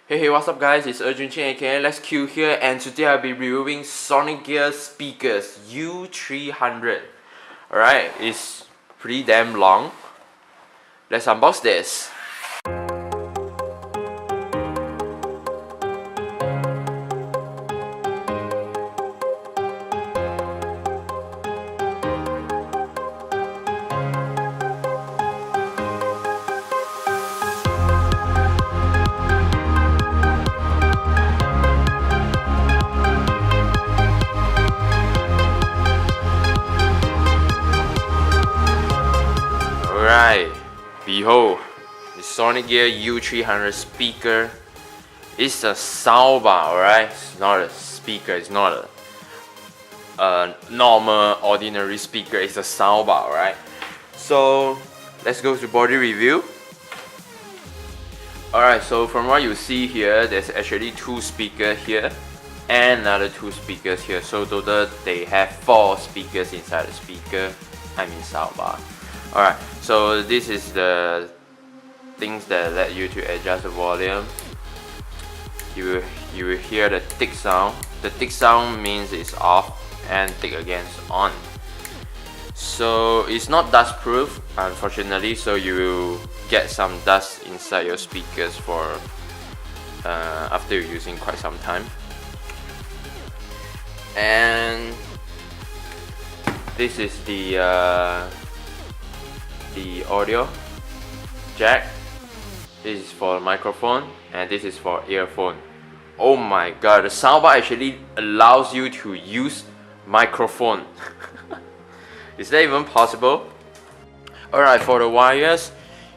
Hey, what's up guys, it's Chin aka Let's Q here, and today I'll be reviewing SONICGEAR speakers U300. Alright, it's pretty damn long. Let's unbox this. Alright, behold, the SONICGEAR U300 speaker. It's a soundbar, alright? It's not a speaker, it's not a normal, ordinary speaker, it's a soundbar, alright? So, let's go to body review. Alright, so from what you see here, there's actually two speakers here and another two speakers here. So total, they have 4 speakers inside the speaker, soundbar. Alright, so this is the things that let you to adjust the volume. You will hear the tick sound. The tick sound means it's off, and tick again is on. So it's not dust proof, unfortunately, so you will get some dust inside your speakers for after you're using quite some time. And this is the audio jack. This is for microphone, and this is for earphone. Oh my god, the soundbar actually allows you to use microphone. Is that even possible? Alright, for the wires,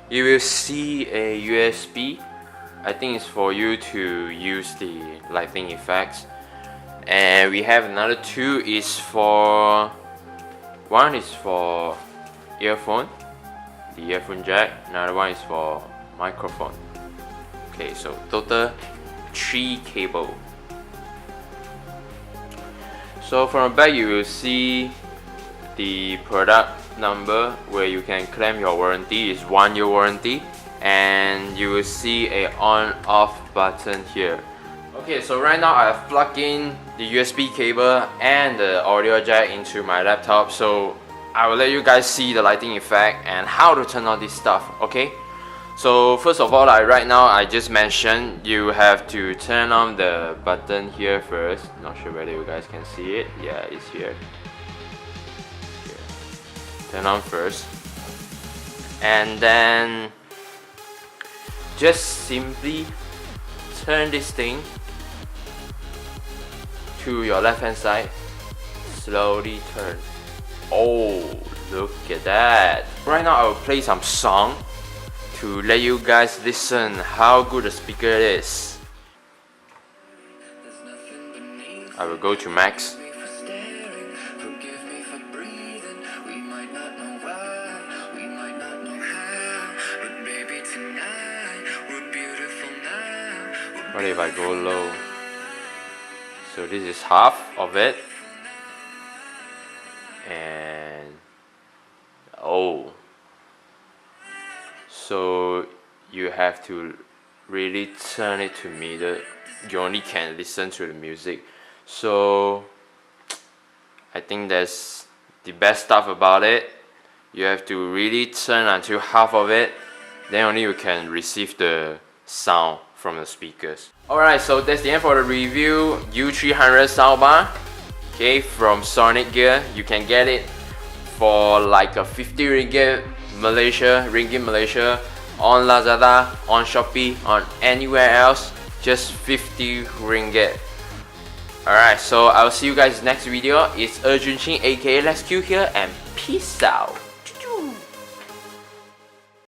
you will see a USB. I think it's for you to use the lighting effects. And we have another two, one is for earphone, the earphone jack, another one is for microphone. Okay, so total 3 cable. So from the back you will see the product number where you can claim your warranty. Is 1 year warranty, and you will see a on off button here. Okay, so right now I have plugged in the USB cable and the audio jack into my laptop, so I will let you guys see the lighting effect and how to turn on this stuff, okay? So first of all, right now I just mentioned you have to turn on the button here first. Not sure whether you guys can see it. Yeah, it's here. Turn on first, and then just simply turn this thing to your left hand side. Slowly turn. Oh, look at that. Right now I will play some song to let you guys listen how good the speaker is. I will go to max. What if I go low? So this is half of it. And oh, so you have to really turn it to middle. You only can listen to the music. So I think that's the best stuff about it. You have to really turn until half of it, then only you can receive the sound from the speakers. Alright, so that's the end for the review. U300 soundbar, okay, from SONICGEAR. You can get it for like a 50 ringgit Malaysia, on Lazada, on Shopee, on anywhere else, just 50 ringgit. Alright, so I'll see you guys next video. It's Chin aka Let's Q here, and peace out.